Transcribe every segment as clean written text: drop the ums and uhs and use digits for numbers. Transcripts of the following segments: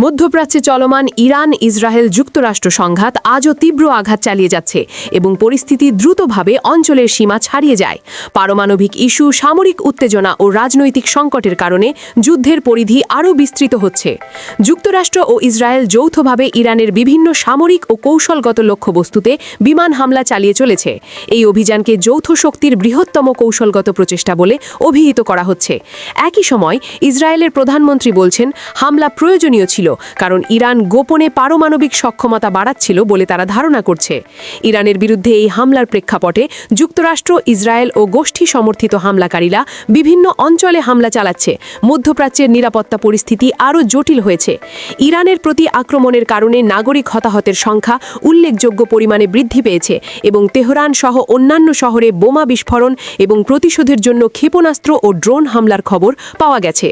মধ্যপ্রাচ্যে চলমান Iran Israel যুক্তরাষ্ট্র সংঘাত আজও তীব্র আঘাত চালিয়ে যাচ্ছে এবং পরিস্থিতি দ্রুতভাবে অঞ্চলের সীমা ছাড়িয়ে যায়। পারমাণবিক ইস্যু, সামরিক উত্তেজনা ও রাজনৈতিক সংকটের কারণে যুদ্ধের পরিধি আরও বিস্তৃত হচ্ছে। যুক্তরাষ্ট্র ও ইসরায়েল যৌথভাবে ইরানের বিভিন্ন সামরিক ও কৌশলগত লক্ষ্যবস্তুতে বিমান হামলা চালিয়ে চলেছে। এই অভিযানকে যৌথ শক্তির বৃহত্তম কৌশলগত প্রচেষ্টা বলে অভিহিত করা হচ্ছে। একই সময় ইসরায়েলের প্রধানমন্ত্রী বলছেন, হামলা প্রয়োজনীয় ছিল কারণ ইরান গোপনে পারমাণবিক সক্ষমতা বাড়াচ্ছিল বলে তারা ধারণা করছে। ইরানের বিরুদ্ধে এই হামলার প্রেক্ষাপটে যুক্তরাষ্ট্র, ইসরায়েল ও গোষ্ঠী সমর্থিত হামলাকারীরা বিভিন্ন অঞ্চলে হামলা চালাচ্ছে। মধ্যপ্রাচ্যের নিরাপত্তা পরিস্থিতি আরও জটিল হয়েছে। ইরানের প্রতি আক্রমণের কারণে নাগরিক হতাহতের সংখ্যা উল্লেখযোগ্য পরিমাণে বৃদ্ধি পেয়েছে এবং তেহরান সহ অন্যান্য শহরে বোমা বিস্ফোরণ এবং প্রতিশোধের জন্য ক্ষেপণাস্ত্র ও ড্রোন হামলার খবর পাওয়া গেছে।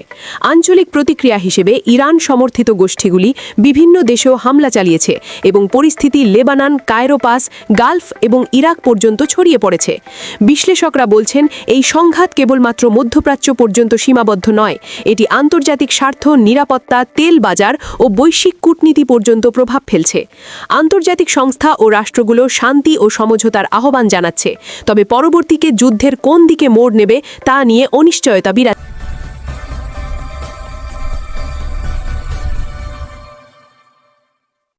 আঞ্চলিক প্রতিক্রিয়া হিসেবে ইরান সমর্থিত গোষ্ঠীগুলি বিভিন্ন দেশেও হামলা চালিয়েছে এবং পরিস্থিতি লেবানন, কায়রো পাস, গালফ এবং ইরাক পর্যন্ত ছড়িয়ে পড়েছে। বিশ্লেষকরা বলছেন, এই সংঘাত কেবলমাত্র মধ্যপ্রাচ্য পর্যন্ত সীমাবদ্ধ নয়, এটি আন্তর্জাতিক স্বার্থ, নিরাপত্তা, তেল বাজার ও বৈশ্বিক কূটনীতি পর্যন্ত প্রভাব ফেলছে। আন্তর্জাতিক সংস্থা ও রাষ্ট্রগুলো শান্তি ও সমঝোতার আহ্বান জানাচ্ছে, তবে পরবর্তীতে যুদ্ধের কোন দিকে মোড় নেবে তা নিয়ে অনিশ্চয়তা বিরাজ